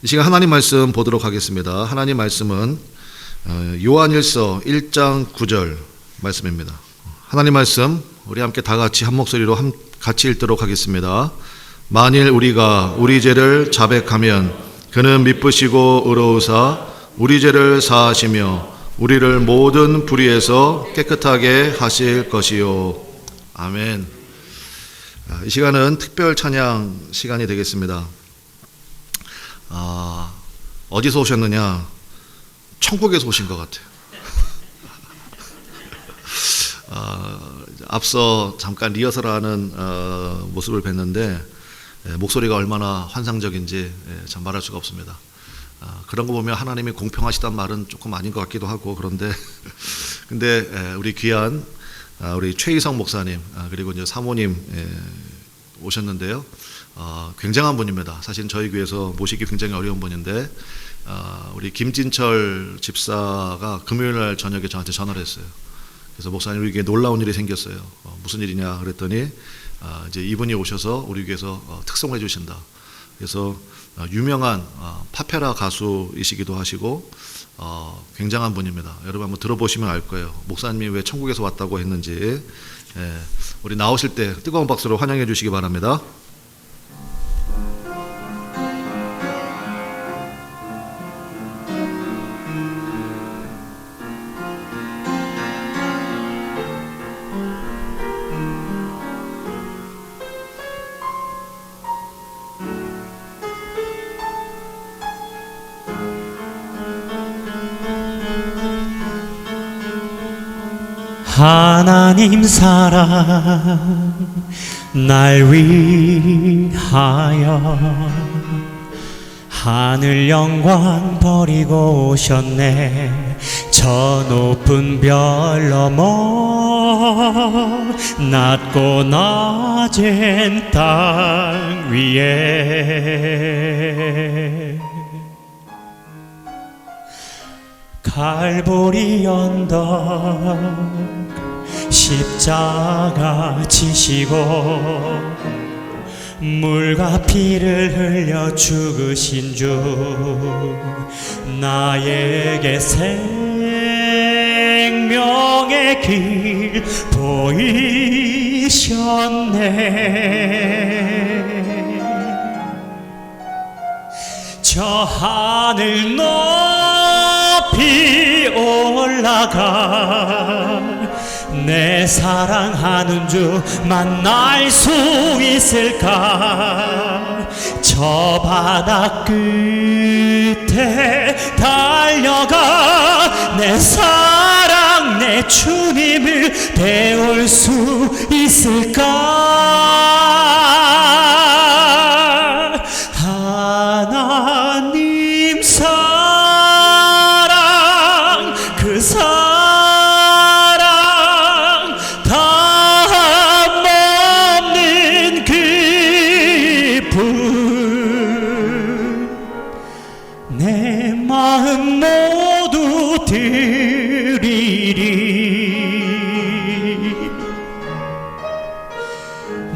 이 시간 하나님 말씀 보도록 하겠습니다. 하나님 말씀은 요한일서 1장 9절 말씀입니다. 하나님 말씀 우리 함께 다 같이 한 목소리로 같이 읽도록 하겠습니다. 만일 우리가 우리 죄를 자백하면 그는 미쁘시고 의로우사 우리 죄를 사하시며 우리를 모든 불의에서 깨끗하게 하실 것이요. 아멘. 이 시간은 특별 찬양 시간이 되겠습니다. 어디서 오셨느냐? 천국에서 오신 것 같아요. 앞서 잠깐 리허설하는 모습을 뵀는데 목소리가 얼마나 환상적인지 참 말할 수가 없습니다. 그런 거 보면 하나님이 공평하시단 말은 조금 아닌 것 같기도 하고, 그런데 근데 우리 귀한 우리 최희성 목사님 그리고 이제 사모님 오셨는데요. 굉장한 분입니다. 사실 저희 교회에서 모시기 굉장히 어려운 분인데 우리 김진철 집사가 금요일날 저녁에 저한테 전화를 했어요. 그래서 목사님 우리 교회에 놀라운 일이 생겼어요. 무슨 일이냐 그랬더니 이제 이분이 오셔서 우리 교회에서 특송을 해주신다. 그래서 유명한 파페라 가수이시기도 하시고 굉장한 분입니다. 여러분 한번 들어보시면 알 거예요. 목사님이 왜 천국에서 왔다고 했는지. 우리 나오실 때 뜨거운 박수로 환영해 주시기 바랍니다. 하나님 사랑 날 위하여 하늘 영광 버리고 오셨네. 저 높은 별 넘어 낮고 낮은 땅 위에 갈보리 언덕 십자가 지시고 물과 피를 흘려 죽으신 주 나에게 생명의 길 보이셨네. 저 하늘 높이 올라가 내 사랑하는 주 만날 수 있을까? 저 바다 끝에 달려가 내 사랑 내 주님을 배울 수 있을까? 하나님 사랑 그 사랑 내 마음 모두 드리리.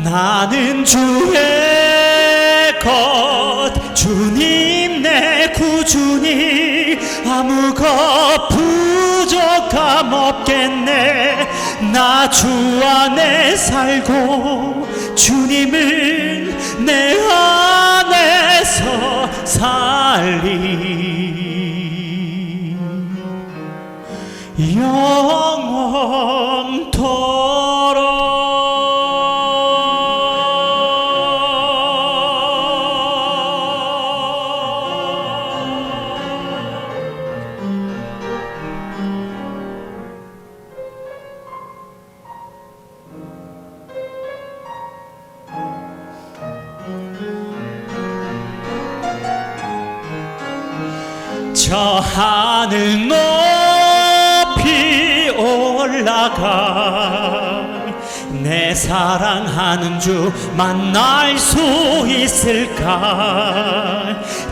나는 주의 것 주님 내 구주니 아무것 부족함 없겠네. 나 주 안에 살고 주님을 내 안에서 살리 영원토록. 저 하늘 높이 올라가 내 사랑하는 주 만날 수 있을까?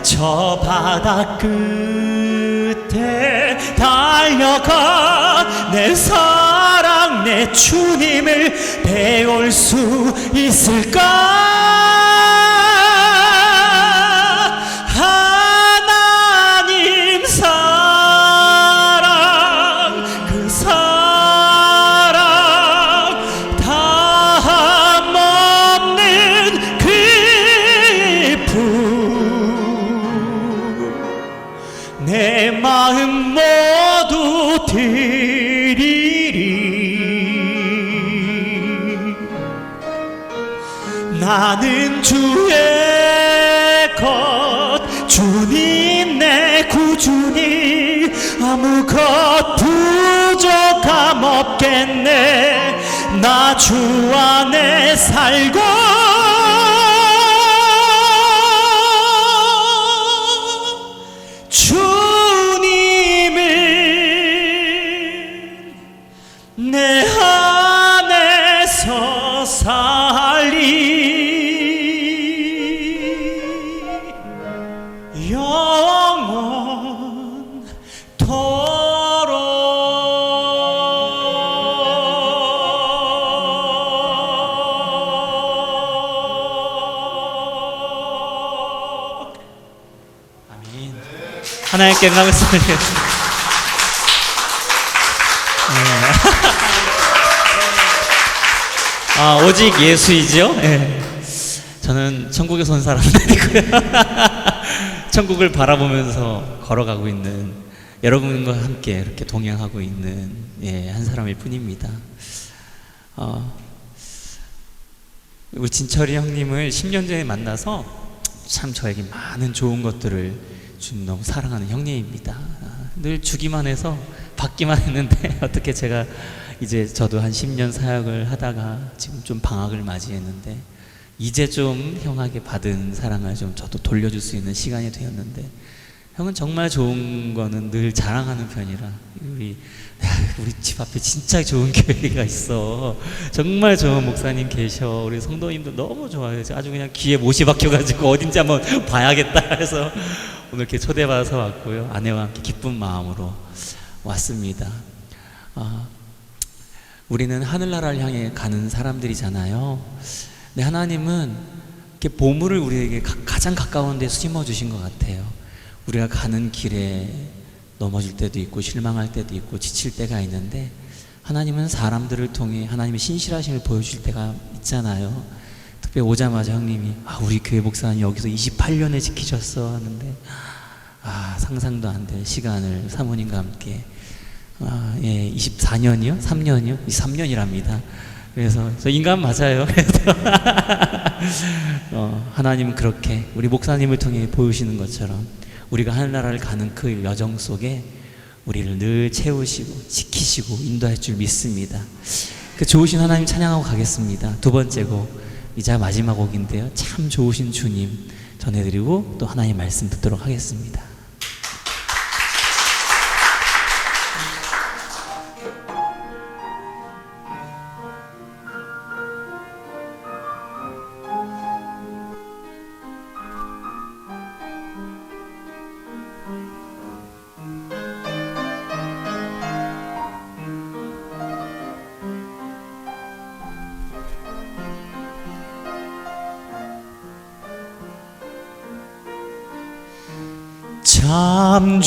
저 바다 끝에 달려가 내 사랑 내 주님을 배울 수 있을까? 나는 주의 것 주님 내 구주니 아무것 부족함 없겠네 나 주 안에 살고 주님을 내 안에서 살리 영원토록 아멘. 하나님께 영광을 돌리겠습니다. 오직 예수이죠. 네. 저는 천국에서 온 사람은 아니고요. 천국을 바라보면서 걸어가고 있는 여러분과 함께 이렇게 동행하고 있는 한 사람일 뿐입니다. 우리 진철이 형님을 10년 전에 만나서 참 저에게 많은 좋은 것들을 준 너무 사랑하는 형님입니다. 늘 주기만 해서 받기만 했는데 어떻게 제가 이제 저도 한 10년 사역을 하다가 지금 좀 방학을 맞이했는데 이제 좀 형에게 받은 사랑을 좀 저도 돌려줄 수 있는 시간이 되었는데 형은 정말 좋은 거는 늘 자랑하는 편이라 우리 집 앞에 진짜 좋은 교회가 있어 정말 좋은 목사님 계셔 우리 성도님도 너무 좋아해요 아주 그냥 귀에 못이 박혀가지고 어딘지 한번 봐야겠다 해서 오늘 이렇게 초대받아서 왔고요 아내와 함께 기쁜 마음으로 왔습니다. 우리는 하늘나라를 향해 가는 사람들이잖아요. 근데 하나님은 이렇게 보물을 우리에게 가장 가까운 데 심어 주신 것 같아요. 우리가 가는 길에 넘어질 때도 있고 실망할 때도 있고 지칠 때가 있는데 하나님은 사람들을 통해 하나님의 신실하심을 보여주실 때가 있잖아요. 특별히 오자마자 형님이 우리 교회 목사님 여기서 28년을 지키셨어 하는데 상상도 안 될 시간을 사모님과 함께 24년이요? 3년이요? 23년이랍니다. 그래서 저 인간 맞아요. 하나님은 그렇게 우리 목사님을 통해 보여주시는 것처럼 우리가 하늘나라를 가는 그 여정 속에 우리를 늘 채우시고 지키시고 인도할 줄 믿습니다. 그 좋으신 하나님 찬양하고 가겠습니다. 두 번째 곡 이제 마지막 곡인데요. 참 좋으신 주님 전해드리고 또 하나님 말씀 듣도록 하겠습니다. 참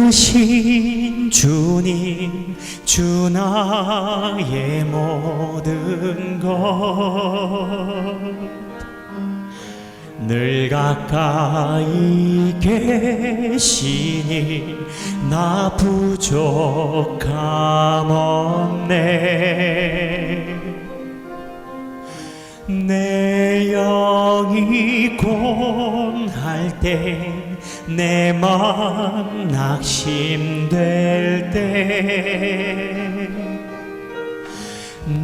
좋으신 주님 주 나의 모든 것 늘 가까이 계시니 나 부족함 없네 내 영이 공할 때 내 맘 낙심될 때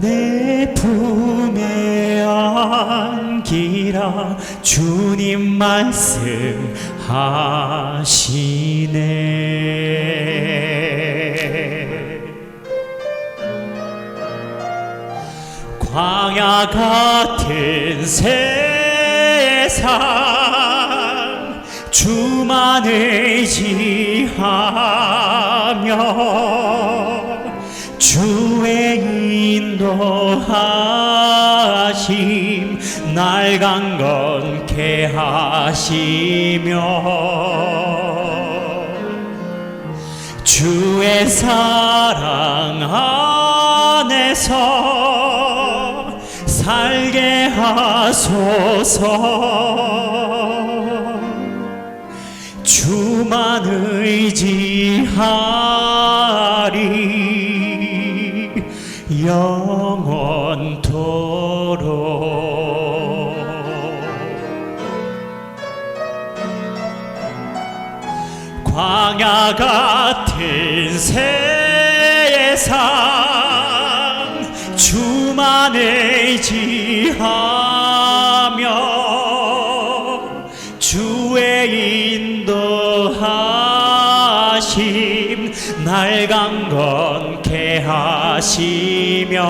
내 품에 안기라 주님 말씀하시네 광야 같은 세상 주만 의지하며 주의 인도하심 날 강건케 하시며 주의 사랑 안에서 살게 하소서 주만 의지하리 영원토록 광야 같은 세상 주만 의지하며 주의 인도하심 날 강건케 하시며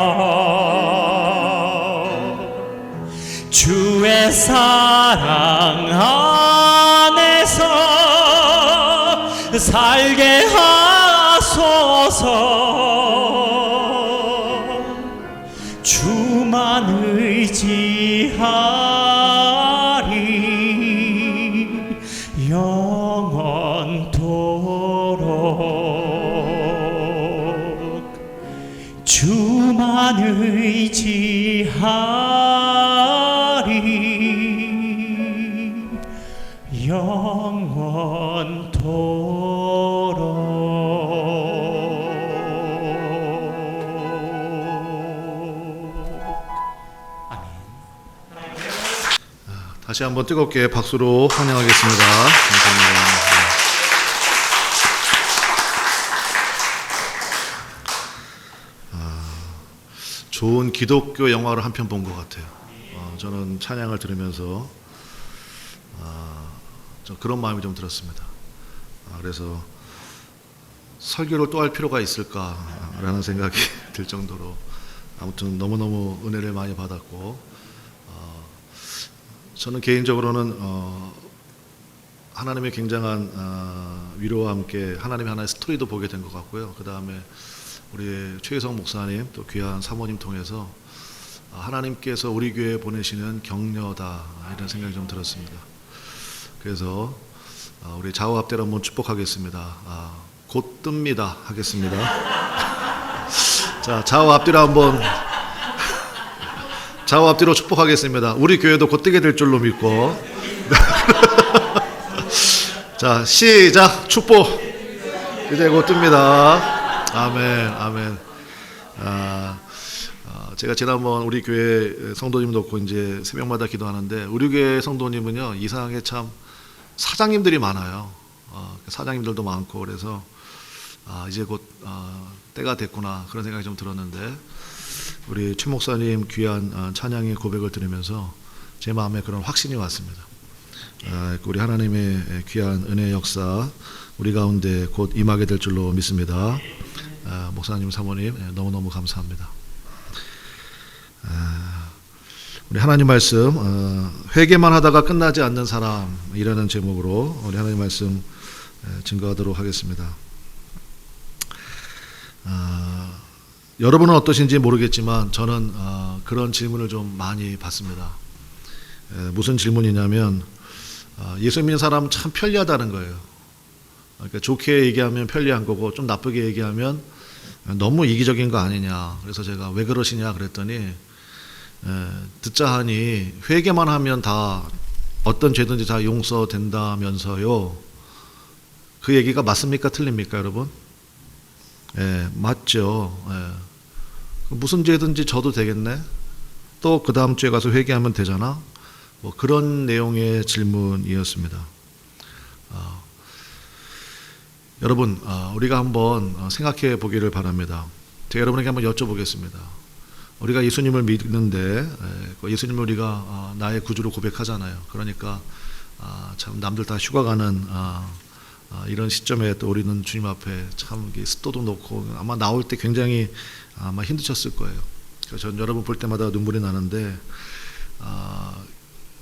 주의 사랑 안에서 살게 하소서 주만 의지하리 영원토록 주만 의지하리 영원토록. 아멘. 다시 한번 뜨겁게 박수로 환영하겠습니다. 감사합니다. 좋은 기독교 영화를 한 편 본 것 같아요. 저는 찬양을 들으면서 좀 그런 마음이 좀 들었습니다. 그래서 설교를 또 할 필요가 있을까라는 생각이 들 정도로 아무튼 너무너무 은혜를 많이 받았고, 저는 개인적으로는 하나님의 굉장한 위로와 함께 하나님의 하나의 스토리도 보게 된 것 같고요. 그 다음에 우리 최희성 목사님 또 귀한 사모님 통해서 하나님께서 우리 교회에 보내시는 격려다 이런 생각이 좀 들었습니다. 그래서 우리 좌우 앞대로 한번 축복하겠습니다. 곧 뜹니다 하겠습니다. 자, 좌우 앞뒤로 한번 좌우 앞뒤로 축복하겠습니다. 우리 교회도 곧 뜨게 될 줄로 믿고. 자, 시작. 축복. 이제 곧 뜹니다. 아멘, 아멘. 제가 지난번 우리 교회 성도님 놓고 이제 새벽마다 기도하는데, 우리 교회 성도님은요 이상하게 참 사장님들이 많아요. 사장님들도 많고, 그래서 이제 곧 때가 됐구나 그런 생각이 좀 들었는데, 우리 최 목사님 귀한 찬양의 고백을 들으면서 제 마음에 그런 확신이 왔습니다. 우리 하나님의 귀한 은혜의 역사 우리 가운데 곧 임하게 될 줄로 믿습니다. 목사님, 사모님 너무너무 감사합니다. 우리 하나님 말씀, 회개만 하다가 끝나지 않는 사람이라는 제목으로 우리 하나님 말씀 증거하도록 하겠습니다. 여러분은 어떠신지 모르겠지만 저는 그런 질문을 좀 많이 받습니다. 무슨 질문이냐면, 예수 믿는 사람은 참 편리하다는 거예요. 그러니까 좋게 얘기하면 편리한 거고, 좀 나쁘게 얘기하면 너무 이기적인 거 아니냐. 그래서 제가 왜 그러시냐 그랬더니, 듣자 하니 회개만 하면 다 어떤 죄든지 다 용서된다면서요. 그 얘기가 맞습니까? 틀립니까, 여러분? 맞죠. 무슨 죄든지 져도 되겠네. 또 그 다음 주에 가서 회개하면 되잖아. 뭐 그런 내용의 질문이었습니다. 여러분, 우리가 한번 생각해 보기를 바랍니다. 제가 여러분에게 한번 여쭤보겠습니다. 우리가 예수님을 믿는데, 예수님을 우리가 나의 구주로 고백하잖아요. 그러니까 참 남들 다 휴가 가는 이런 시점에 또 우리는 주님 앞에 참 습도도 놓고 아마 나올 때 굉장히 아마 힘드셨을 거예요. 전 여러분 볼 때마다 눈물이 나는데,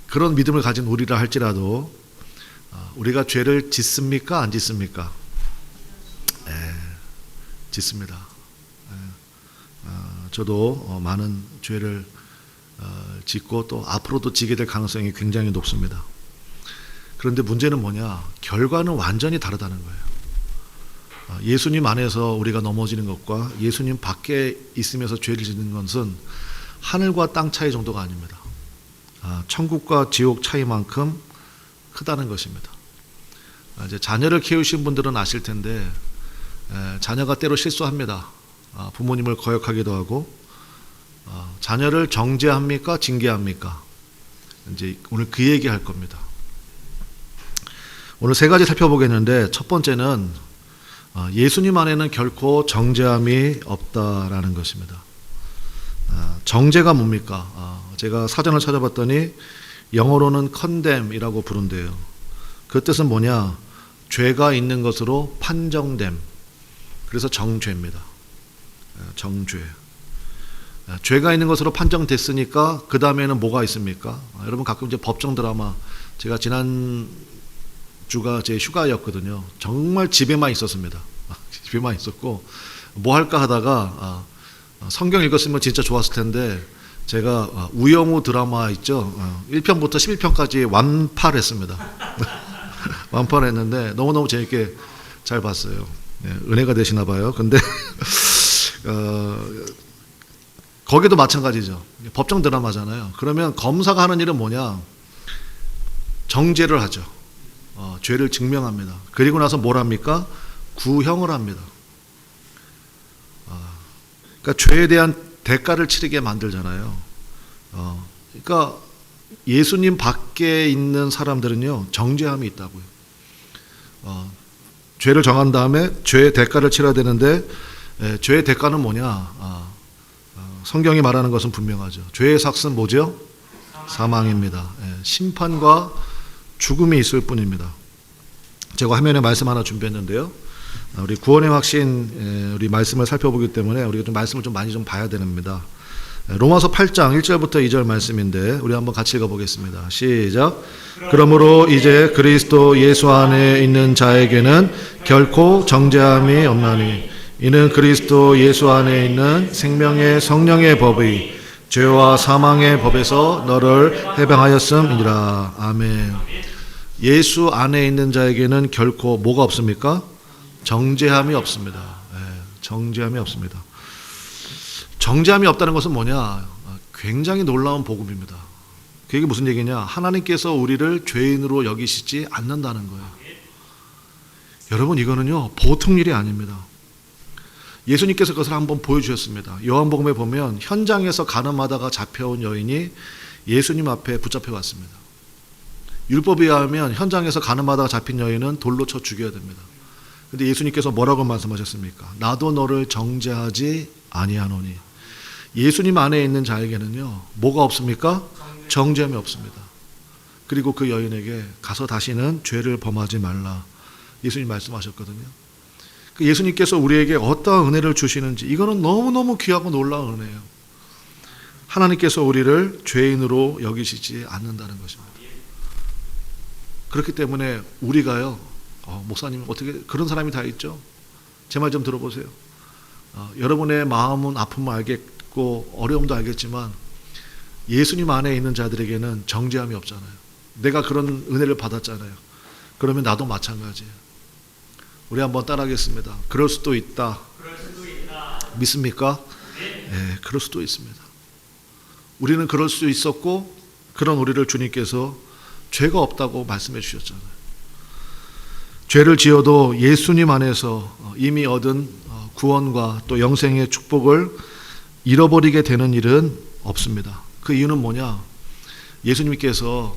그런 믿음을 가진 우리라 할지라도 우리가 죄를 짓습니까? 안 짓습니까? 짓습니다. 저도 많은 죄를 짓고 또 앞으로도 지게 될 가능성이 굉장히 높습니다. 그런데 문제는 뭐냐? 결과는 완전히 다르다는 거예요. 예수님 안에서 우리가 넘어지는 것과 예수님 밖에 있으면서 죄를 짓는 것은 하늘과 땅 차이 정도가 아닙니다. 천국과 지옥 차이만큼 크다는 것입니다. 이제 자녀를 키우신 분들은 아실 텐데, 자녀가 때로 실수합니다. 부모님을 거역하기도 하고, 자녀를 정죄합니까? 징계합니까? 이제 오늘 그 얘기 할 겁니다. 오늘 세 가지 살펴보겠는데 첫 번째는 예수님 안에는 결코 정죄함이 없다라는 것입니다. 정죄가 뭡니까? 제가 사전을 찾아봤더니 영어로는 condemn이라고 부른대요. 그 뜻은 뭐냐? 죄가 있는 것으로 판정됨. 그래서 정죄입니다. 정죄. 죄가 있는 것으로 판정됐으니까 그 다음에는 뭐가 있습니까? 여러분 가끔 이제 법정 드라마, 제가 지난 주가 제 휴가였거든요. 정말 집에만 있었습니다. 집에만 있었고 뭐 할까 하다가 성경 읽었으면 진짜 좋았을 텐데 제가 우영우 드라마 있죠. 1편부터 11편까지 완파를 했습니다. 완파를 했는데 너무너무 재밌게 잘 봤어요. 은혜가 되시나 봐요. 근데 거기도 마찬가지죠. 법정 드라마잖아요. 그러면 검사가 하는 일은 뭐냐? 정죄를 하죠. 죄를 증명합니다. 그리고 나서 뭘 합니까? 구형을 합니다. 그러니까 죄에 대한 대가를 치르게 만들잖아요. 그러니까 예수님 밖에 있는 사람들은요, 정죄함이 있다고요. 죄를 정한 다음에 죄의 대가를 치러야 되는데, 죄의 대가는 뭐냐? 성경이 말하는 것은 분명하죠. 죄의 삭은 뭐죠? 사망입니다. 심판과 죽음이 있을 뿐입니다. 제가 화면에 말씀 하나 준비했는데요. 우리 구원의 확신 우리 말씀을 살펴보기 때문에 우리가 좀 말씀을 좀 많이 좀 봐야 됩니다. 로마서 8장 1절부터 2절 말씀인데 우리 한번 같이 읽어보겠습니다. 시작. 그러므로 이제 그리스도 예수 안에 있는 자에게는 결코 정죄함이 없나니 이는 그리스도 예수 안에 있는 생명의 성령의 법이 죄와 사망의 법에서 너를 해방하였음이니라. 아멘. 예수 안에 있는 자에게는 결코 뭐가 없습니까? 정죄함이 없습니다. 정죄함이 없습니다. 정죄함이 없다는 것은 뭐냐? 굉장히 놀라운 복음입니다. 그게 무슨 얘기냐? 하나님께서 우리를 죄인으로 여기시지 않는다는 거예요. 여러분 이거는요 보통 일이 아닙니다. 예수님께서 그것을 한번 보여주셨습니다. 요한복음에 보면 현장에서 가늠하다가 잡혀온 여인이 예수님 앞에 붙잡혀 왔습니다. 율법에 의하면 현장에서 가늠하다가 잡힌 여인은 돌로 쳐 죽여야 됩니다. 근데 예수님께서 뭐라고 말씀하셨습니까? 나도 너를 정죄하지 아니하노니. 예수님 안에 있는 자에게는요 뭐가 없습니까? 정죄함이 없습니다. 그리고 그 여인에게 가서 다시는 죄를 범하지 말라 예수님 말씀하셨거든요. 예수님께서 우리에게 어떠한 은혜를 주시는지 이거는 너무너무 귀하고 놀라운 은혜예요. 하나님께서 우리를 죄인으로 여기시지 않는다는 것입니다. 그렇기 때문에 우리가요 목사님 어떻게 그런 사람이 다 있죠? 제 말 좀 들어보세요. 여러분의 마음은 아픔을 알겠고 어려움도 알겠지만 예수님 안에 있는 자들에게는 정죄함이 없잖아요. 내가 그런 은혜를 받았잖아요. 그러면 나도 마찬가지예요. 우리 한번 따라하겠습니다. 그럴 수도 있다. 믿습니까? 네, 그럴 수도 있습니다. 우리는 그럴 수 있었고 그런 우리를 주님께서 죄가 없다고 말씀해 주셨잖아요. 죄를 지어도 예수님 안에서 이미 얻은 구원과 또 영생의 축복을 잃어버리게 되는 일은 없습니다. 그 이유는 뭐냐? 예수님께서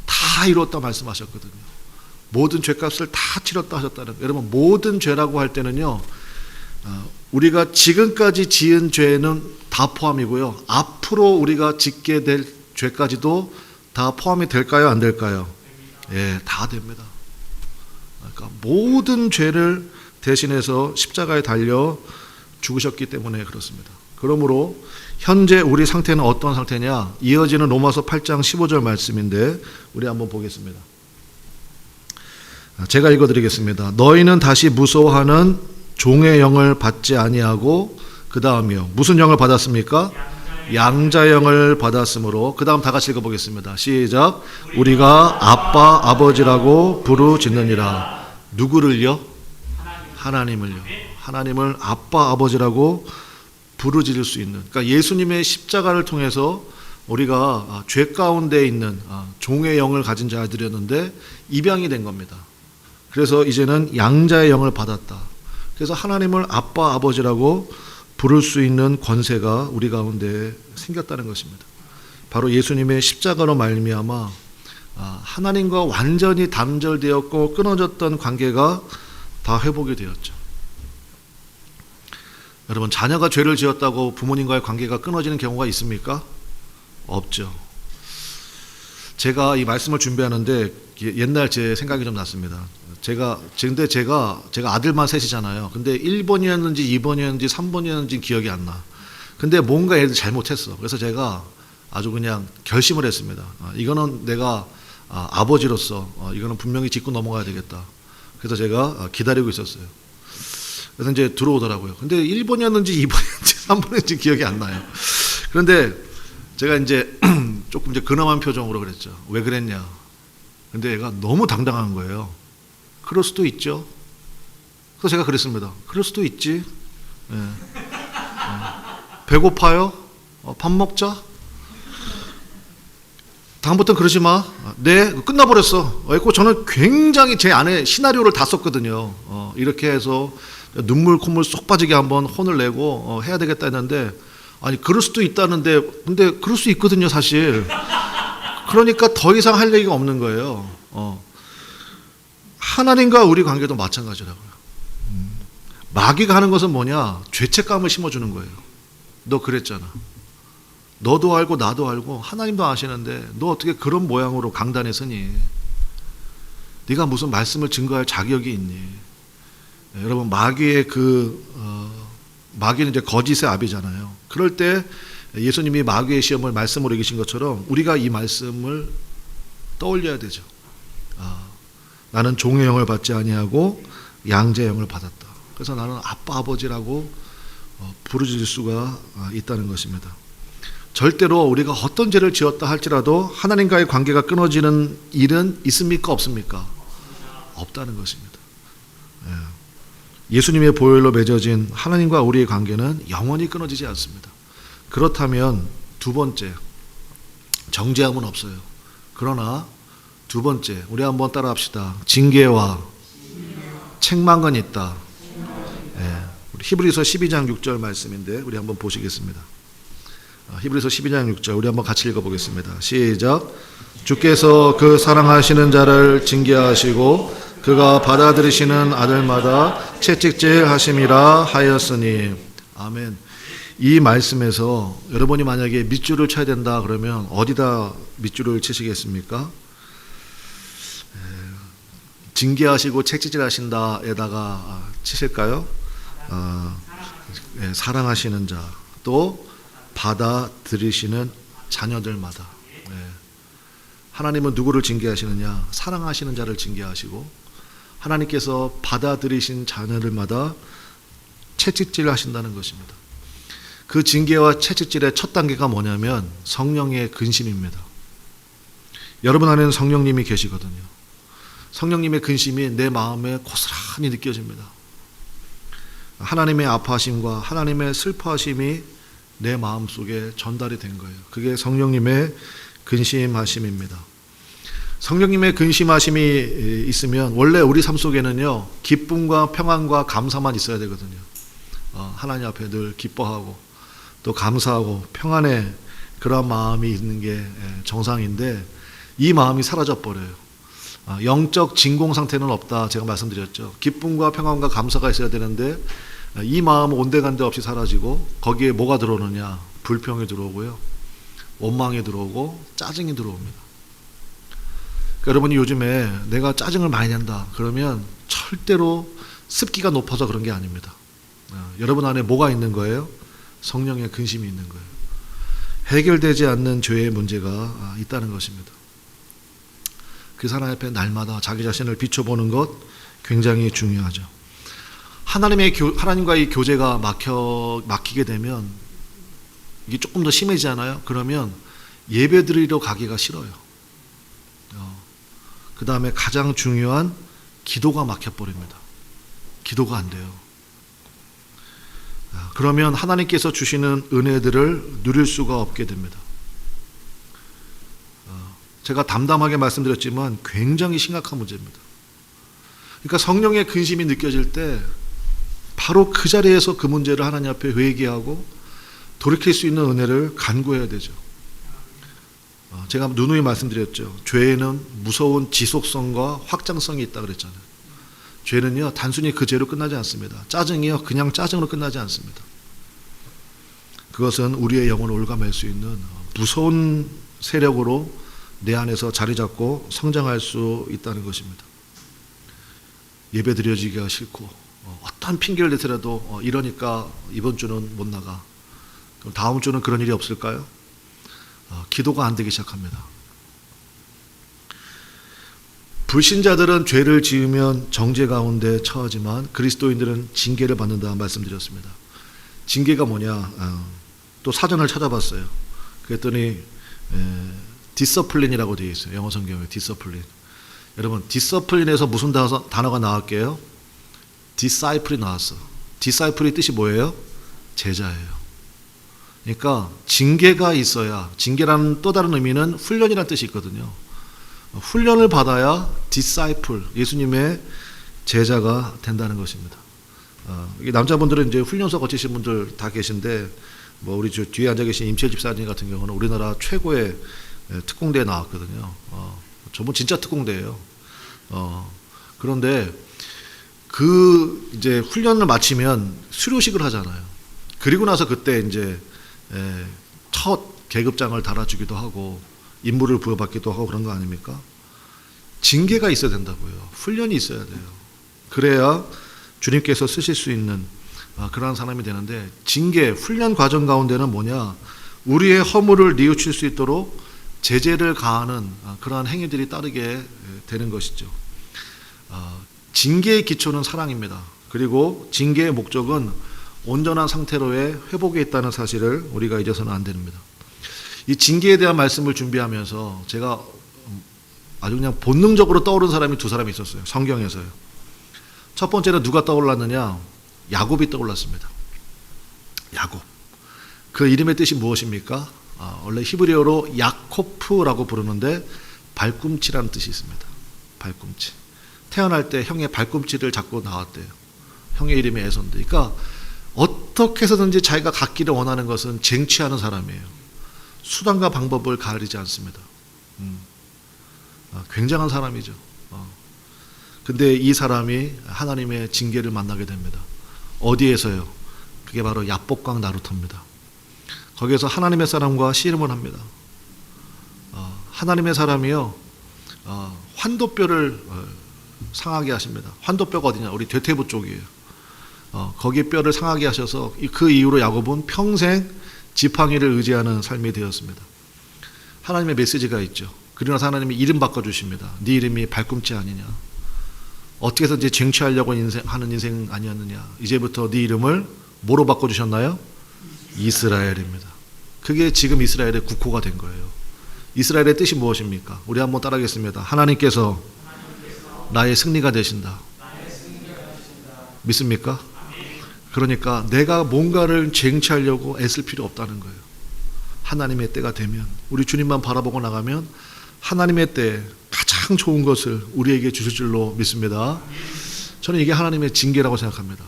다 이뤘다 말씀하셨거든요. 모든 죄값을 다 치렀다 하셨다는 거예요. 여러분 모든 죄라고 할 때는요 우리가 지금까지 지은 죄는 다 포함이고요 앞으로 우리가 짓게 될 죄까지도 다 포함이 될까요? 안 될까요? 예, 다 됩니다. 그러니까 모든 죄를 대신해서 십자가에 달려 죽으셨기 때문에 그렇습니다. 그러므로 현재 우리 상태는 어떤 상태냐? 이어지는 로마서 8장 15절 말씀인데 우리 한번 보겠습니다. 제가 읽어드리겠습니다. 너희는 다시 무서워하는 종의 영을 받지 아니하고 그 다음이요. 무슨 영을 받았습니까? 양자의 영을 받았으므로 그 다음 다 같이 읽어보겠습니다. 시작. 우리가 아빠 아버지라고 부르짖느니라. 누구를요? 하나님을요. 하나님을 아빠 아버지라고 부르짖을 수 있는 그러니까 예수님의 십자가를 통해서 우리가 죄 가운데 있는 종의 영을 가진 자들이었는데 입양이 된 겁니다. 그래서 이제는 양자의 영을 받았다. 그래서 하나님을 아빠 아버지라고 부를 수 있는 권세가 우리 가운데 생겼다는 것입니다. 바로 예수님의 십자가로 말미암아 하나님과 완전히 단절되었고 끊어졌던 관계가 다 회복이 되었죠. 여러분, 자녀가 죄를 지었다고 부모님과의 관계가 끊어지는 경우가 있습니까? 없죠. 제가 이 말씀을 준비하는데 옛날 제 생각이 좀 났습니다. 제가 아들만 셋이잖아요. 근데 1번이었는지 2번이었는지 3번이었는지 기억이 안 나. 근데 뭔가 애들 잘못했어. 그래서 제가 아주 그냥 결심을 했습니다. 이거는 내가 아버지로서 이거는 분명히 짚고 넘어가야 되겠다. 그래서 제가 기다리고 있었어요. 그래서 이제 들어오더라고요. 근데 1번이었는지 2번이었는지 3번이었는지 기억이 안 나요. 그런데 제가 이제 조금 이제 근엄한 표정으로 그랬죠. 왜 그랬냐. 근데 얘가 너무 당당한 거예요. 그럴 수도 있죠. 그래서 제가 그랬습니다. 그럴 수도 있지. 예. 배고파요? 밥 먹자. 다음부터는 그러지 마. 네, 끝나버렸어. 그리고 저는 굉장히 제 안에 시나리오를 다 썼거든요. 이렇게 해서 눈물 콧물 쏙 빠지게 한번 혼을 내고 해야 되겠다 했는데, 아니 그럴 수도 있다는데, 근데 그럴 수 있거든요 사실. 그러니까 더 이상 할 얘기가 없는 거예요. 하나님과 우리 관계도 마찬가지라고요. 마귀가 하는 것은 뭐냐? 죄책감을 심어주는 거예요. 너 그랬잖아. 너도 알고 나도 알고 하나님도 아시는데 너 어떻게 그런 모양으로 강단에 서니? 네가 무슨 말씀을 증거할 자격이 있니? 여러분, 마귀의 마귀는 이제 거짓의 아비잖아요. 그럴 때 예수님이 마귀의 시험을 말씀으로 이기신 것처럼 우리가 이 말씀을 떠올려야 되죠. 나는 종의 영을 받지 아니하고 양자의 영을 받았다. 그래서 나는 아빠 아버지라고 부르짖을 수가 있다는 것입니다. 절대로 우리가 어떤 죄를 지었다 할지라도 하나님과의 관계가 끊어지는 일은 있습니까? 없습니까? 없다는 것입니다. 예수님의 보혈로 맺어진 하나님과 우리의 관계는 영원히 끊어지지 않습니다. 그렇다면 두 번째, 정죄함은 없어요. 그러나 두 번째, 우리 한번 따라합시다. 징계와 책망은 있다. 히브리서 12장 6절 말씀인데 우리 한번 보시겠습니다. 히브리서 12장 6절 우리 한번 같이 읽어보겠습니다. 시작. 주께서 그 사랑하시는 자를 징계하시고 그가 받아들이시는 아들마다 채찍질 하심이라 하였으니. 아멘. 이 말씀에서 여러분이 만약에 밑줄을 쳐야 된다 그러면 어디다 밑줄을 치시겠습니까? 징계하시고 채찍질 하신다에다가 치실까요? 사랑하시는 자, 또 받아들이시는 자녀들마다. 하나님은 누구를 징계하시느냐? 사랑하시는 자를 징계하시고 하나님께서 받아들이신 자녀들마다 채찍질 하신다는 것입니다. 그 징계와 채찍질의 첫 단계가 뭐냐면 성령의 근심입니다. 여러분 안에는 성령님이 계시거든요. 성령님의 근심이 내 마음에 고스란히 느껴집니다. 하나님의 아파하심과 하나님의 슬퍼하심이 내 마음속에 전달이 된 거예요. 그게 성령님의 근심하심입니다. 성령님의 근심하심이 있으면 원래 우리 삶 속에는요, 기쁨과 평안과 감사만 있어야 되거든요. 하나님 앞에 늘 기뻐하고 또 감사하고 평안의 그런 마음이 있는 게 정상인데 이 마음이 사라져 버려요. 영적 진공 상태는 없다 제가 말씀드렸죠. 기쁨과 평안과 감사가 있어야 되는데 이 마음은 온데간데 없이 사라지고 거기에 뭐가 들어오느냐? 불평이 들어오고요, 원망이 들어오고 짜증이 들어옵니다. 그러니까 여러분이 요즘에 내가 짜증을 많이 낸다 그러면 절대로 습기가 높아서 그런 게 아닙니다. 여러분 안에 뭐가 있는 거예요? 성령의 근심이 있는 거예요. 해결되지 않는 죄의 문제가 있다는 것입니다. 그 사람 앞에 날마다 자기 자신을 비춰보는 것 굉장히 중요하죠. 하나님과의 교제가 막히게 되면 이게 조금 더 심해지잖아요. 그러면 예배 드리러 가기가 싫어요. 그 다음에 가장 중요한 기도가 막혀버립니다. 기도가 안 돼요. 그러면 하나님께서 주시는 은혜들을 누릴 수가 없게 됩니다. 제가 담담하게 말씀드렸지만 굉장히 심각한 문제입니다. 그러니까 성령의 근심이 느껴질 때 바로 그 자리에서 그 문제를 하나님 앞에 회개하고 돌이킬 수 있는 은혜를 간구해야 되죠. 제가 누누이 말씀드렸죠. 죄에는 무서운 지속성과 확장성이 있다 그랬잖아요. 죄는요, 단순히 그 죄로 끝나지 않습니다. 짜증이요, 그냥 짜증으로 끝나지 않습니다. 그것은 우리의 영혼을 올가맬 수 있는 무서운 세력으로 내 안에서 자리 잡고 성장할 수 있다는 것입니다. 예배 드려지기가 싫고 어떤 핑계를 대더라도 이러니까 이번 주는 못 나가. 그럼 다음 주는 그런 일이 없을까요? 기도가 안 되기 시작합니다. 불신자들은 죄를 지으면 정죄 가운데 처하지만 그리스도인들은 징계를 받는다 말씀드렸습니다. 징계가 뭐냐? 또 사전을 찾아봤어요. 그랬더니 디서플린이라고 되어 있어요. 영어 성경에 디서플린. 여러분, 디서플린에서 무슨 단어가 나왔게요? 디사이플이 나왔어. 디사이플의 뜻이 뭐예요? 제자예요. 그러니까 징계가 있어야, 징계라는 또 다른 의미는 훈련이라는 뜻이 있거든요. 훈련을 받아야 디사이플, 예수님의 제자가 된다는 것입니다. 남자분들은 이제 훈련소 거치신 분들 다 계신데, 우리 뒤에 앉아 계신 임철 집사님 같은 경우는 우리나라 최고의 특공대에 나왔거든요. 저분 진짜 특공대예요. 그런데 그 이제 훈련을 마치면 수료식을 하잖아요. 그리고 나서 그때 이제 첫 계급장을 달아주기도 하고 임무를 부여받기도 하고 그런 거 아닙니까? 징계가 있어야 된다고요. 훈련이 있어야 돼요. 그래야 주님께서 쓰실 수 있는 그러한 사람이 되는데, 징계, 훈련 과정 가운데는 뭐냐? 우리의 허물을 뉘우칠 수 있도록 제재를 가하는 그러한 행위들이 따르게 되는 것이죠. 징계의 기초는 사랑입니다. 그리고 징계의 목적은 온전한 상태로의 회복에 있다는 사실을 우리가 잊어서는 안 됩니다. 이 징계에 대한 말씀을 준비하면서 제가 아주 그냥 본능적으로 떠오른 사람이 두 사람이 있었어요. 성경에서요. 첫 번째는 누가 떠올랐느냐? 야곱이 떠올랐습니다. 야곱. 그 이름의 뜻이 무엇입니까? 원래 히브리어로 야코프라고 부르는데 발꿈치라는 뜻이 있습니다. 발꿈치. 태어날 때 형의 발꿈치를 잡고 나왔대요. 형의 이름이 에서인데. 그러니까 어떻게 해서든지 자기가 갖기를 원하는 것은 쟁취하는 사람이에요. 수단과 방법을 가리지 않습니다. 굉장한 사람이죠. 근데 이 사람이 하나님의 징계를 만나게 됩니다. 어디에서요? 그게 바로 야복강 나루터입니다. 거기에서 하나님의 사람과 씨름을 합니다. 하나님의 사람이요, 환도뼈를 상하게 하십니다. 환도뼈가 어디냐? 우리 대퇴부 쪽이에요. 거기에 뼈를 상하게 하셔서 그 이후로 야곱은 평생 지팡이를 의지하는 삶이 되었습니다. 하나님의 메시지가 있죠. 그러나 하나님이 이름 바꿔주십니다. 네 이름이 발꿈치 아니냐? 어떻게 해서든지 쟁취하려고 하는 인생 아니었느냐? 이제부터 네 이름을 뭐로 바꿔주셨나요? 이스라엘입니다. 그게 지금 이스라엘의 국호가 된 거예요. 이스라엘의 뜻이 무엇입니까? 우리 한번 따라하겠습니다. 하나님께서 나의 승리가 되신다. 믿습니까? 그러니까 내가 뭔가를 쟁취하려고 애쓸 필요 없다는 거예요. 하나님의 때가 되면, 우리 주님만 바라보고 나가면 하나님의 때 가장 좋은 것을 우리에게 주실 줄로 믿습니다. 저는 이게 하나님의 징계라고 생각합니다.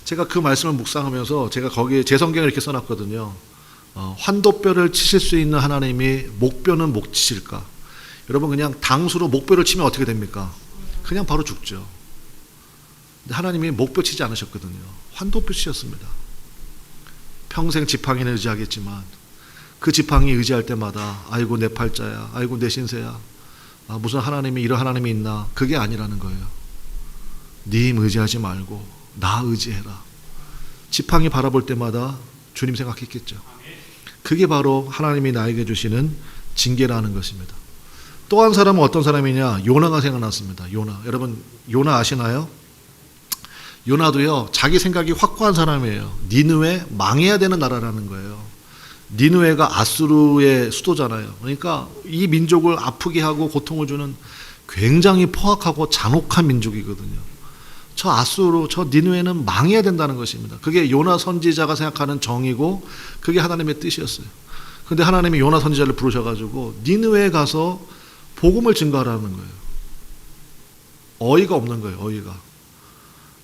제가 그 말씀을 묵상하면서 제가 거기에 제 성경에 이렇게 써놨거든요. 환도뼈를 치실 수 있는 하나님이 목뼈는 못 치실까? 여러분, 그냥 당수로 목뼈를 치면 어떻게 됩니까? 그냥 바로 죽죠. 근데 하나님이 목뼈 치지 않으셨거든요. 환도뼈 치셨습니다. 평생 지팡이는 의지하겠지만 그 지팡이 의지할 때마다 아이고 내 팔자야, 아이고 내 신세야, 무슨 하나님이 이런 하나님이 있나? 그게 아니라는 거예요. 님 의지하지 말고 나 의지해라. 지팡이 바라볼 때마다 주님 생각했겠죠. 그게 바로 하나님이 나에게 주시는 징계라는 것입니다. 또 한 사람은 어떤 사람이냐? 요나가 생각났습니다. 요나. 여러분, 요나 아시나요? 요나도요, 자기 생각이 확고한 사람이에요. 니느웨 망해야 되는 나라라는 거예요. 니느웨가 아수르의 수도잖아요. 그러니까 이 민족을 아프게 하고 고통을 주는 굉장히 포악하고 잔혹한 민족이거든요. 저 아수르, 저 니느웨는 망해야 된다는 것입니다. 그게 요나 선지자가 생각하는 정의고 그게 하나님의 뜻이었어요. 그런데 하나님이 요나 선지자를 부르셔가지고 니느웨에 가서 복음을 증거하라는 거예요. 어이가 없는 거예요. 어이가.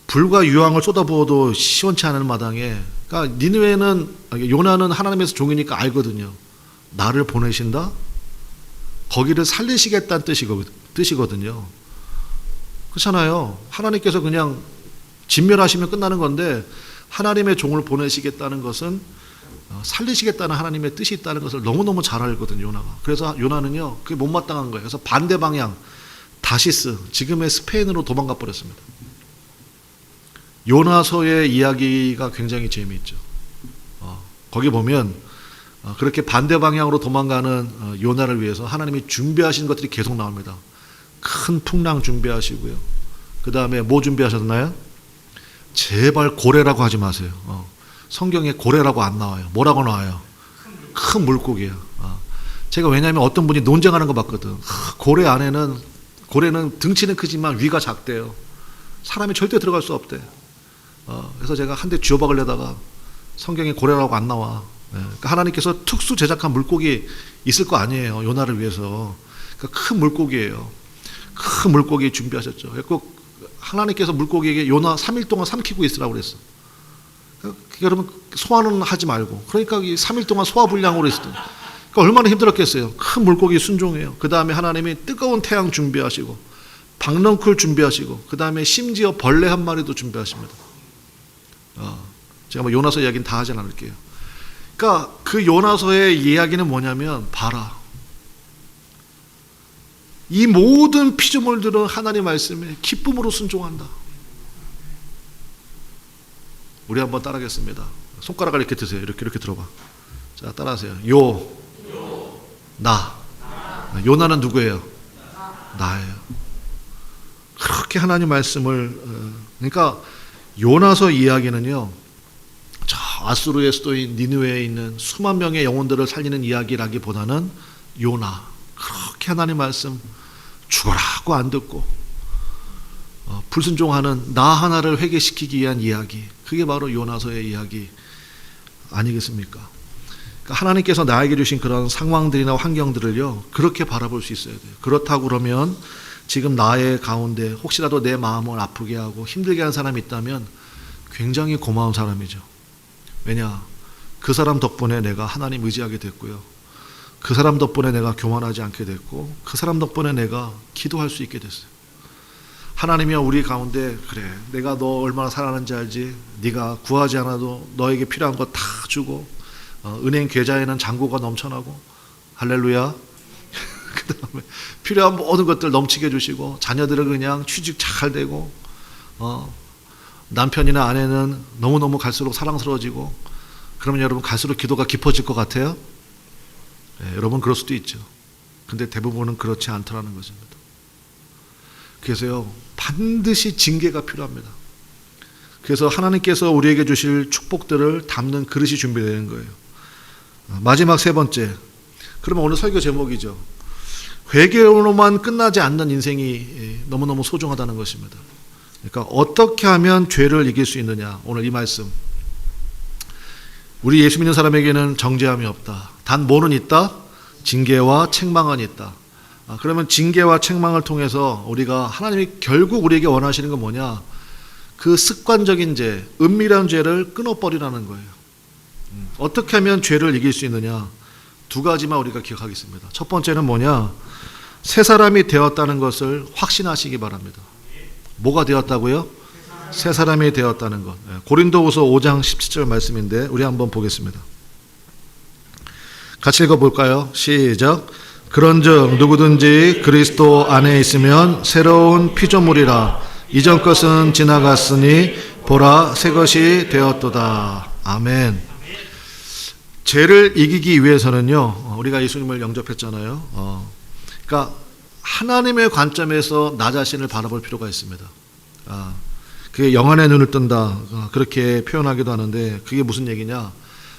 불과 유황을 쏟아부어도 시원치 않은 마당에, 그러니까 니느웨는, 요나는 하나님에서 종이니까 알거든요. 나를 보내신다? 거기를 살리시겠다는 뜻이거든요. 그렇잖아요. 하나님께서 그냥 진멸하시면 끝나는 건데 하나님의 종을 보내시겠다는 것은 살리시겠다는 하나님의 뜻이 있다는 것을 너무너무 잘 알거든요, 요나가. 그래서 요나는요, 그게 못마땅한 거예요. 그래서 반대 방향, 다시스, 지금의 스페인으로 도망가 버렸습니다. 요나서의 이야기가 굉장히 재미있죠. 거기 보면 그렇게 반대 방향으로 도망가는 요나를 위해서 하나님이 준비하신 것들이 계속 나옵니다. 큰 풍랑 준비하시고요. 그 다음에 뭐 준비하셨나요? 제발 고래라고 하지 마세요. 성경에 고래라고 안 나와요. 뭐라고 나와요? 큰 물고기예요. 제가 왜냐하면 어떤 분이 논쟁하는 거 봤거든. 고래는 등치는 크지만 위가 작대요. 사람이 절대 들어갈 수 없대. 그래서 제가 한 대 쥐어박으려다가 성경에 고래라고 안 나와. 그러니까 하나님께서 특수 제작한 물고기 있을 거 아니에요. 요나를 위해서. 그러니까 큰 물고기예요. 큰 물고기 준비하셨죠. 그래서 하나님께서 물고기에게 요나 3일 동안 삼키고 있으라고 그랬어. 그러니까 여러분 소화는 하지 말고. 그러니까 3일 동안 소화불량으로 있었던. 그러니까 얼마나 힘들었겠어요. 큰 물고기 순종해요. 그 다음에 하나님이 뜨거운 태양 준비하시고 박넝쿨 준비하시고 그 다음에 심지어 벌레 한 마리도 준비하십니다. 제가 뭐 요나서 이야기는 다 하진 않을게요. 그러니까 그 요나서의 이야기는 뭐냐면 봐라. 이 모든 피조물들은 하나님 말씀에 기쁨으로 순종한다. 우리 한번 따라하겠습니다. 손가락을 이렇게 드세요. 이렇게 들어봐. 자, 따라하세요. 나. 요나는 누구예요? 나예요. 그렇게 하나님 말씀을 그러니까 요나서 이야기는요. 저 아수르의 수도인 니느웨에 있는 수만 명의 영혼들을 살리는 이야기라기보다는 요나. 그렇게 하나님 말씀 죽어라고 안 듣고 불순종하는 나 하나를 회개시키기 위한 이야기. 그게 바로 요나서의 이야기 아니겠습니까? 그러니까 하나님께서 나에게 주신 그런 상황들이나 환경들을요 그렇게 바라볼 수 있어야 돼요. 그렇다고 그러면 지금 나의 가운데 혹시라도 내 마음을 아프게 하고 힘들게 하는 사람이 있다면 굉장히 고마운 사람이죠. 왜냐? 그 사람 덕분에 내가 하나님 의지하게 됐고요. 그 사람 덕분에 내가 교만하지 않게 됐고 그 사람 덕분에 내가 기도할 수 있게 됐어요. 하나님이 우리 가운데 그래 내가 너 얼마나 사랑하는지 알지? 네가 구하지 않아도 너에게 필요한 거 다 주고 은행 계좌에는 잔고가 넘쳐나고 할렐루야. 그 다음에 필요한 모든 것들 넘치게 해주시고 자녀들은 그냥 취직 잘 되고 남편이나 아내는 너무너무 갈수록 사랑스러워지고 그러면 여러분 갈수록 기도가 깊어질 것 같아요? 네, 여러분 그럴 수도 있죠. 근데 대부분은 그렇지 않더라는 것입니다. 그래서요 반드시 징계가 필요합니다. 그래서 하나님께서 우리에게 주실 축복들을 담는 그릇이 준비되는 거예요. 마지막 세 번째. 그러면 오늘 설교 제목이죠. 회개로만 끝나지 않는 인생이 너무너무 소중하다는 것입니다. 그러니까 어떻게 하면 죄를 이길 수 있느냐. 오늘 이 말씀. 우리 예수 믿는 사람에게는 정죄함이 없다. 단 뭐는 있다? 징계와 책망은 있다. 그러면 징계와 책망을 통해서 우리가 하나님이 결국 우리에게 원하시는 건 뭐냐? 그 습관적인 죄, 은밀한 죄를 끊어버리라는 거예요. 어떻게 하면 죄를 이길 수 있느냐? 두 가지만 우리가 기억하겠습니다. 첫 번째는 뭐냐? 새 사람이 되었다는 것을 확신하시기 바랍니다. 뭐가 되었다고요? 새 사람이 되었다는 것. 고린도후서 5장 17절 말씀인데 우리 한번 보겠습니다. 같이 읽어볼까요? 시작. 그런즉 누구든지 그리스도 안에 있으면 새로운 피조물이라. 이전 것은 지나갔으니 보라 새 것이 되었도다. 아멘. 죄를 이기기 위해서는요. 우리가 예수님을 영접했잖아요. 그러니까 하나님의 관점에서 나 자신을 바라볼 필요가 있습니다. 그게 영안의 눈을 뜬다. 그렇게 표현하기도 하는데 그게 무슨 얘기냐?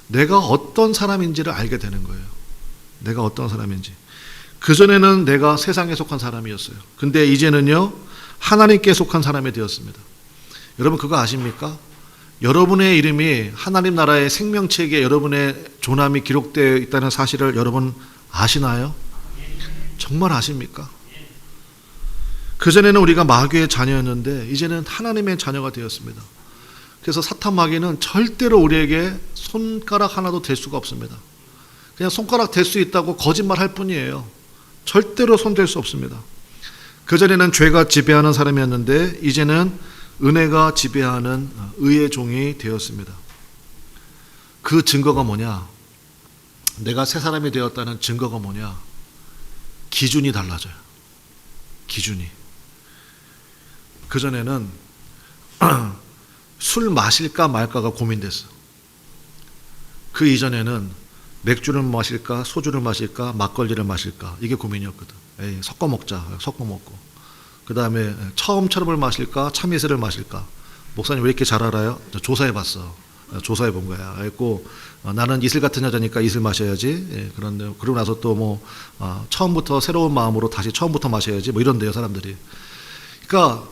내가 어떤 사람인지를 알게 되는 거예요. 내가 어떤 사람인지. 그전에는 내가 세상에 속한 사람이었어요. 근데 이제는요. 하나님께 속한 사람이 되었습니다. 여러분 그거 아십니까? 여러분의 이름이 하나님 나라의 생명책에 여러분의 조남이 기록되어 있다는 사실을 여러분 아시나요? 정말 아십니까? 그전에는 우리가 마귀의 자녀였는데 이제는 하나님의 자녀가 되었습니다. 그래서 사탄 마귀는 절대로 우리에게 손가락 하나도 댈 수가 없습니다. 그냥 손가락 댈 수 있다고 거짓말할 뿐이에요. 절대로 손댈 수 없습니다. 그전에는 죄가 지배하는 사람이었는데 이제는 은혜가 지배하는 의의 종이 되었습니다. 그 증거가 뭐냐? 내가 새 사람이 되었다는 증거가 뭐냐? 기준이 달라져요. 기준이. 그전에는 술 마실까 말까가 고민됐어. 그 이전에는 맥주를 마실까 소주를 마실까 막걸리를 마실까 이게 고민이었거든. 에이, 섞어 먹자. 섞어 먹고. 그 다음에 처음처럼을 마실까 참이슬을 마실까. 목사님 왜 이렇게 잘 알아요? 조사해 봤어. 조사해 본 거야. 그래고 나는 이슬 같은 여자니까 이슬 마셔야지. 예, 그런데 그러고 나서 또 뭐 처음부터 새로운 마음으로 다시 처음부터 마셔야지 뭐 이런데요 사람들이. 그러니까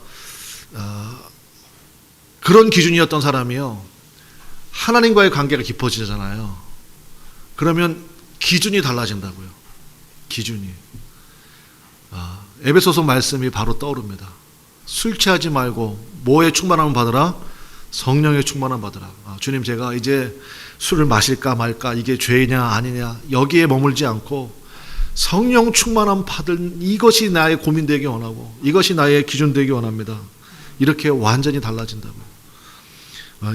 그런 기준이었던 사람이요 하나님과의 관계가 깊어지잖아요. 그러면 기준이 달라진다고요. 기준이. 에베소서 말씀이 바로 떠오릅니다. 술 취하지 말고 뭐에 충만함을 받으라? 성령의 충만함 받으라. 주님 제가 이제 술을 마실까 말까 이게 죄냐 아니냐 여기에 머물지 않고 성령 충만함 받은 이것이 나의 고민 되기 원하고 이것이 나의 기준 되기 원합니다. 이렇게 완전히 달라진다고요.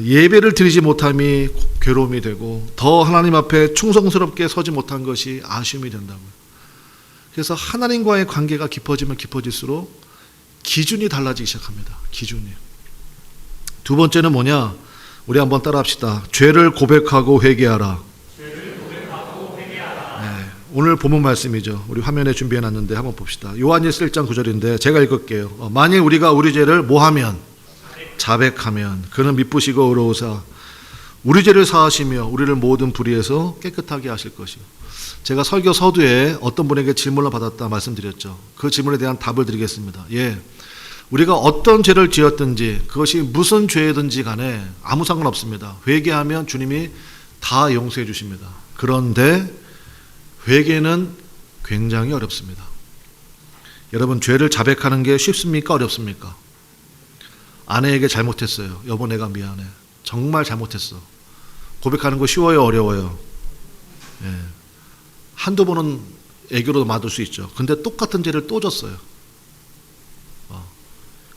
예배를 드리지 못함이 괴로움이 되고 더 하나님 앞에 충성스럽게 서지 못한 것이 아쉬움이 된다고요. 그래서 하나님과의 관계가 깊어지면 깊어질수록 기준이 달라지기 시작합니다. 기준이. 두 번째는 뭐냐? 우리 한번 따라합시다. 죄를 고백하고 회개하라. 네, 오늘 본문 말씀이죠. 우리 화면에 준비해놨는데 한번 봅시다. 요한일서 1장 9절인데 제가 읽을게요. 만일 우리가 우리 죄를 뭐하면? 자백하면 그는 미쁘시고 의로우사 우리 죄를 사하시며 우리를 모든 불의에서 깨끗하게 하실 것이요. 제가 설교 서두에 어떤 분에게 질문을 받았다 말씀드렸죠. 그 질문에 대한 답을 드리겠습니다. 예, 우리가 어떤 죄를 지었든지 그것이 무슨 죄든지 간에 아무 상관없습니다. 회개하면 주님이 다 용서해 주십니다. 그런데 회개는 굉장히 어렵습니다. 여러분 죄를 자백하는 게 쉽습니까? 어렵습니까? 아내에게 잘못했어요. 여보 내가 미안해. 정말 잘못했어. 고백하는 거 쉬워요? 어려워요? 예. 한두 번은 애교로 맞을 수 있죠. 근데 똑같은 죄를 또 졌어요.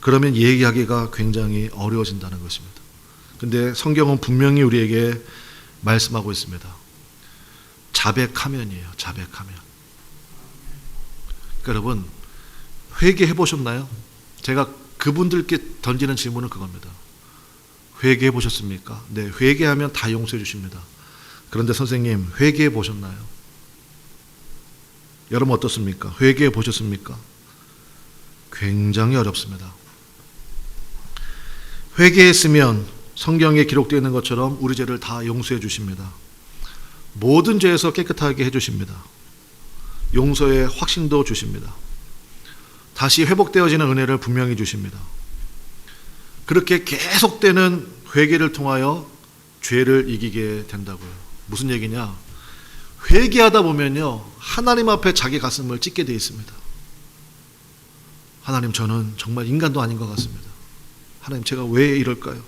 그러면 얘기하기가 굉장히 어려워진다는 것입니다. 근데 성경은 분명히 우리에게 말씀하고 있습니다. 자백하면이에요. 자백하면. 그러니까 여러분 회개해 보셨나요? 제가 그분들께 던지는 질문은 그겁니다. 회개해 보셨습니까? 네, 회개하면 다 용서해 주십니다. 그런데 선생님 회개해 보셨나요? 여러분 어떻습니까? 회개해 보셨습니까? 굉장히 어렵습니다. 회개했으면 성경에 기록되어 있는 것처럼 우리 죄를 다 용서해 주십니다. 모든 죄에서 깨끗하게 해주십니다. 용서의 확신도 주십니다. 다시 회복되어지는 은혜를 분명히 주십니다. 그렇게 계속되는 회개를 통하여 죄를 이기게 된다고요. 무슨 얘기냐? 회개하다 보면요 하나님 앞에 자기 가슴을 찢게 되어 있습니다. 하나님 저는 정말 인간도 아닌 것 같습니다. 하나님 제가 왜 이럴까요?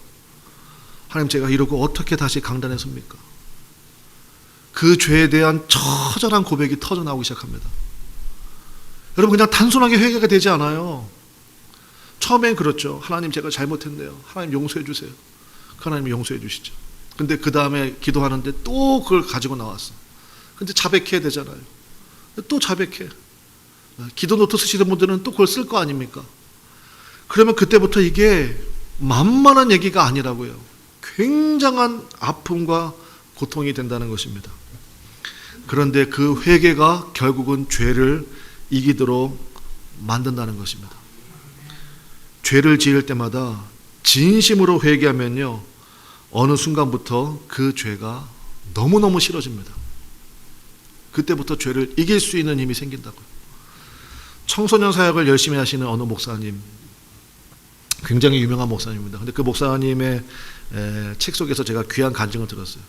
하나님 제가 이러고 어떻게 다시 강단에 섭니까? 그 죄에 대한 처절한 고백이 터져나오기 시작합니다. 여러분 그냥 단순하게 회개가 되지 않아요. 처음엔 그렇죠. 하나님 제가 잘못했네요. 하나님 용서해 주세요. 하나님 용서해 주시죠. 근데 그 다음에 기도하는데 또 그걸 가지고 나왔어. 근데 자백해야 되잖아요. 또 자백해. 기도 노트 쓰시는 분들은 또 그걸 쓸 거 아닙니까? 그러면 그때부터 이게 만만한 얘기가 아니라고요. 굉장한 아픔과 고통이 된다는 것입니다. 그런데 그 회개가 결국은 죄를 이기도록 만든다는 것입니다. 죄를 지을 때마다 진심으로 회개하면요 어느 순간부터 그 죄가 너무너무 싫어집니다. 그때부터 죄를 이길 수 있는 힘이 생긴다고요. 청소년 사역을 열심히 하시는 어느 목사님, 굉장히 유명한 목사님입니다. 근데 그 목사님의 책 속에서 제가 귀한 간증을 들었어요.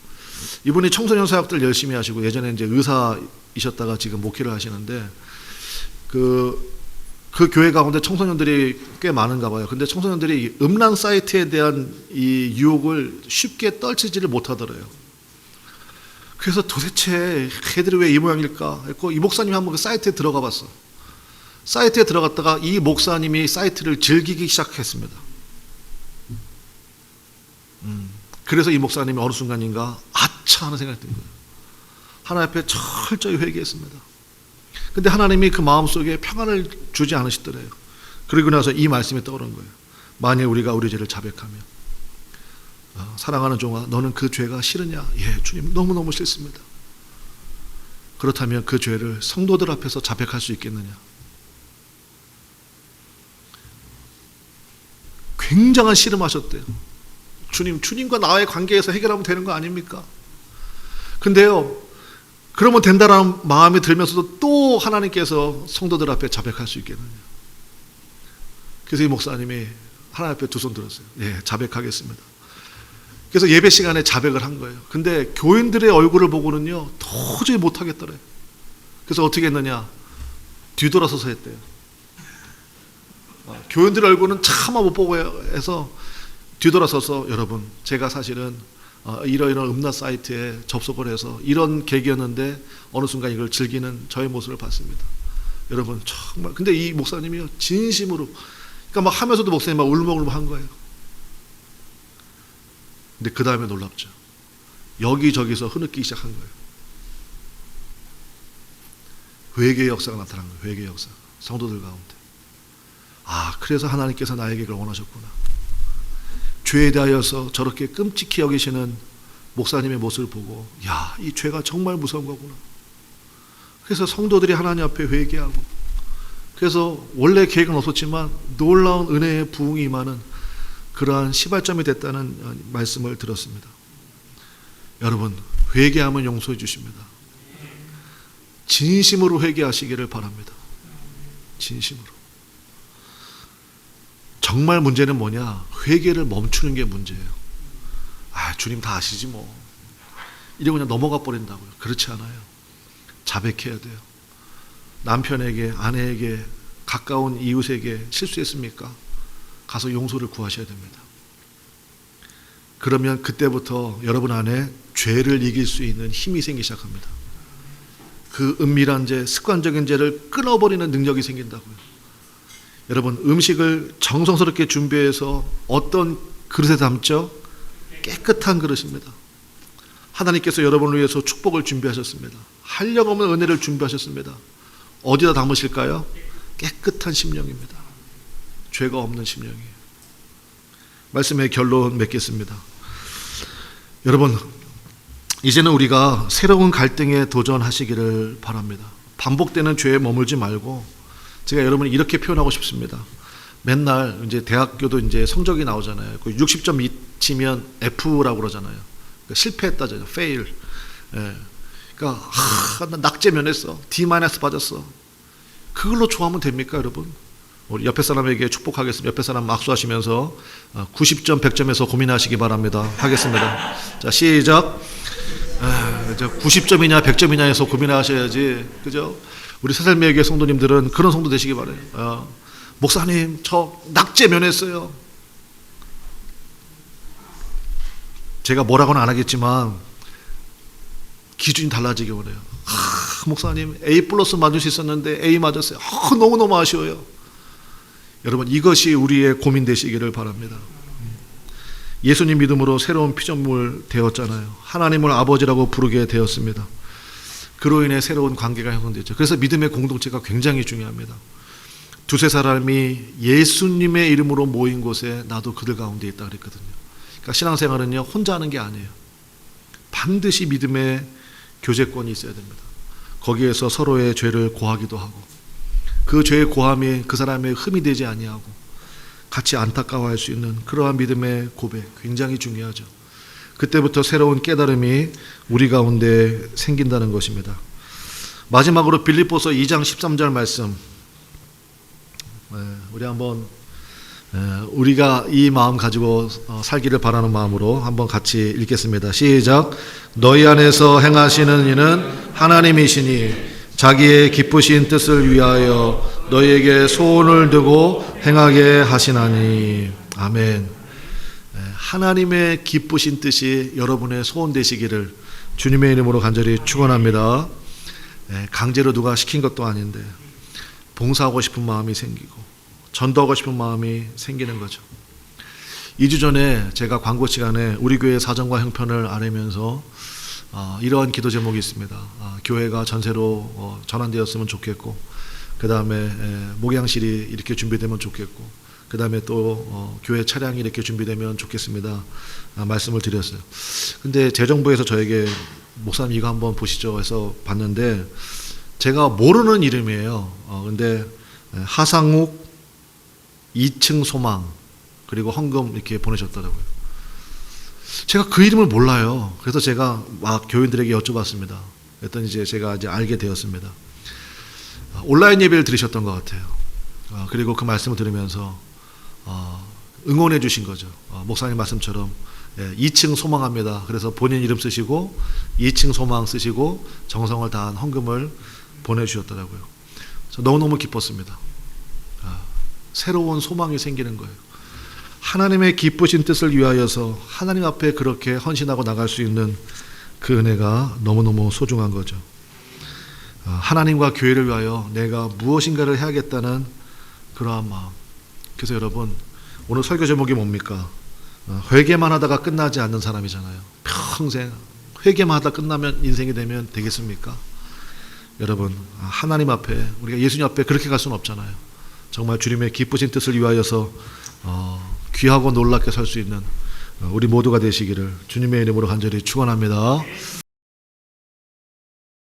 이분이 청소년 사역들 열심히 하시고 예전에 이제 의사이셨다가 지금 목회를 하시는데 그 교회 가운데 청소년들이 꽤 많은가 봐요. 근데 청소년들이 음란 사이트에 대한 이 유혹을 쉽게 떨치지를 못하더래요. 그래서 도대체 애들이 왜 이 모양일까 했고, 이 목사님이 한번 그 사이트에 들어가 봤어. 사이트에 들어갔다가 이 목사님이 사이트를 즐기기 시작했습니다. 그래서 이 목사님이 어느 순간인가 아차 하는 생각이 든 거예요. 하나님 앞에 철저히 회개했습니다. 근데 하나님이 그 마음속에 평안을 주지 않으시더래요. 그리고 나서 이 말씀이 떠오른 거예요. 만일 우리가 우리 죄를 자백하면, 사랑하는 종아, 너는 그 죄가 싫으냐? 예, 주님, 너무너무 싫습니다. 그렇다면 그 죄를 성도들 앞에서 자백할 수 있겠느냐? 굉장한 씨름하셨대요. 주님과 나와의 관계에서 해결하면 되는 거 아닙니까? 근데요, 그러면 된다라는 마음이 들면서도 또 하나님께서 성도들 앞에 자백할 수 있겠느냐? 그래서 이 목사님이 하나님 앞에 두 손 들었어요. 예, 자백하겠습니다. 그래서 예배 시간에 자백을 한 거예요. 근데 교인들의 얼굴을 보고는요, 도저히 못하겠더래요. 그래서 어떻게 했느냐? 뒤돌아서서 했대요. 교인들의 얼굴은 차마 못 보고 해서 뒤돌아서서, 여러분, 제가 사실은 이런 음란 사이트에 접속을 해서 이런 계기였는데 어느 순간 이걸 즐기는 저의 모습을 봤습니다. 여러분, 정말. 근데 이 목사님이요, 진심으로, 그러니까 막 하면서도 목사님 막 울먹울먹 한 거예요. 근데 그 다음에 놀랍죠. 여기저기서 흐느끼기 시작한 거예요. 회개의 역사가 나타난 거예요. 회개의 역사. 성도들 가운데. 아, 그래서 하나님께서 나에게 그걸 원하셨구나. 죄에 대하여서 저렇게 끔찍히 여기시는 목사님의 모습을 보고, 야, 이 죄가 정말 무서운 거구나. 그래서 성도들이 하나님 앞에 회개하고, 그래서 원래 계획은 없었지만 놀라운 은혜의 부흥이 임하는 그러한 시발점이 됐다는 말씀을 들었습니다. 여러분, 회개하면 용서해 주십니다. 진심으로 회개하시기를 바랍니다. 진심으로. 정말 문제는 뭐냐? 회개를 멈추는 게 문제예요. 아, 주님 다 아시지 뭐. 이러고 그냥 넘어가 버린다고요. 그렇지 않아요. 자백해야 돼요. 남편에게, 아내에게, 가까운 이웃에게 실수했습니까? 가서 용서를 구하셔야 됩니다. 그러면 그때부터 여러분 안에 죄를 이길 수 있는 힘이 생기기 시작합니다. 그 은밀한 죄, 습관적인 죄를 끊어버리는 능력이 생긴다고요. 여러분, 음식을 정성스럽게 준비해서 어떤 그릇에 담죠? 깨끗한 그릇입니다. 하나님께서 여러분을 위해서 축복을 준비하셨습니다. 한량없는 은혜를 준비하셨습니다. 어디다 담으실까요? 깨끗한 심령입니다. 죄가 없는 심령이에요. 말씀의 결론 맺겠습니다. 여러분, 이제는 우리가 새로운 갈등에 도전하시기를 바랍니다. 반복되는 죄에 머물지 말고, 제가 여러분을 이렇게 표현하고 싶습니다. 맨날 이제 대학교도 이제 성적이 나오잖아요. 60점 미치면 F라고 그러잖아요. 그러니까 실패했다잖아요. fail. 예. 그러니까 나 낙제 면했어. D- 받았어. 그걸로 좋아하면 됩니까, 여러분? 우리 옆에 사람에게 축복하겠습니다. 옆에 사람 악수하시면서 90점, 100점에서 고민하시기 바랍니다. 하겠습니다. 자, 시작. 90점이냐 100점이냐 해서 고민하셔야지, 그죠? 우리 새살매교회 성도님들은 그런 성도 되시기 바라요. 목사님, 저 낙제 면했어요. 제가 뭐라고는 안 하겠지만 기준이 달라지기 원해요. 목사님, A+ 맞을 수 있었는데 A 맞았어요. 너무너무 아쉬워요. 여러분, 이것이 우리의 고민 되시기를 바랍니다. 예수님 믿음으로 새로운 피조물 되었잖아요. 하나님을 아버지라고 부르게 되었습니다. 그로 인해 새로운 관계가 형성되죠. 그래서 믿음의 공동체가 굉장히 중요합니다. 두세 사람이 예수님의 이름으로 모인 곳에 나도 그들 가운데 있다 그랬거든요. 그러니까 신앙생활은요, 혼자 하는 게 아니에요. 반드시 믿음의 교제권이 있어야 됩니다. 거기에서 서로의 죄를 고하기도 하고, 그 죄의 고함이 그 사람의 흠이 되지 아니하고 같이 안타까워할 수 있는 그러한 믿음의 고백, 굉장히 중요하죠. 그때부터 새로운 깨달음이 우리 가운데 생긴다는 것입니다. 마지막으로 빌립보서 2장 13절 말씀, 우리 한번 우리가 이 마음 가지고 살기를 바라는 마음으로 한번 같이 읽겠습니다. 시작. 너희 안에서 행하시는 이는 하나님이시니 자기의 기쁘신 뜻을 위하여 너희에게 소원을 두고 행하게 하시나니. 아멘. 하나님의 기쁘신 뜻이 여러분의 소원 되시기를 주님의 이름으로 간절히 축원합니다. 강제로 누가 시킨 것도 아닌데 봉사하고 싶은 마음이 생기고 전도하고 싶은 마음이 생기는 거죠. 2주 전에 제가 광고 시간에 우리 교회 사정과 형편을 아뢰면서 이러한 기도 제목이 있습니다. 교회가 전세로 전환되었으면 좋겠고, 그 다음에 목양실이 이렇게 준비되면 좋겠고, 그 다음에 또 교회 차량이 이렇게 준비되면 좋겠습니다. 말씀을 드렸어요. 근데 재정부에서 저에게 목사님 이거 한번 보시죠 해서 봤는데 제가 모르는 이름이에요. 근데 하상욱 2층 소망 그리고 헌금 이렇게 보내셨더라고요. 제가 그 이름을 몰라요. 그래서 제가 막 교인들에게 여쭤봤습니다. 그랬더니 이제 제가 이제 알게 되었습니다. 온라인 예배를 들으셨던 것 같아요. 그리고 그 말씀을 들으면서 응원해 주신 거죠. 목사님 말씀처럼 2층 소망합니다. 그래서 본인 이름 쓰시고 2층 소망 쓰시고 정성을 다한 헌금을 보내주셨더라고요. 너무너무 기뻤습니다. 새로운 소망이 생기는 거예요. 하나님의 기쁘신 뜻을 위하여서 하나님 앞에 그렇게 헌신하고 나갈 수 있는 그 은혜가 너무너무 소중한 거죠. 하나님과 교회를 위하여 내가 무엇인가를 해야겠다는 그러한 마음. 그래서 여러분 오늘 설교 제목이 뭡니까? 회개만 하다가 끝나지 않는 사람이잖아요. 평생 회개만 하다 끝나면 인생이 되면 되겠습니까? 여러분 하나님 앞에 우리가 예수님 앞에 그렇게 갈 수는 없잖아요. 정말 주님의 기쁘신 뜻을 위하여서 귀하고 놀랍게 살 수 있는 우리 모두가 되시기를 주님의 이름으로 간절히 축원합니다.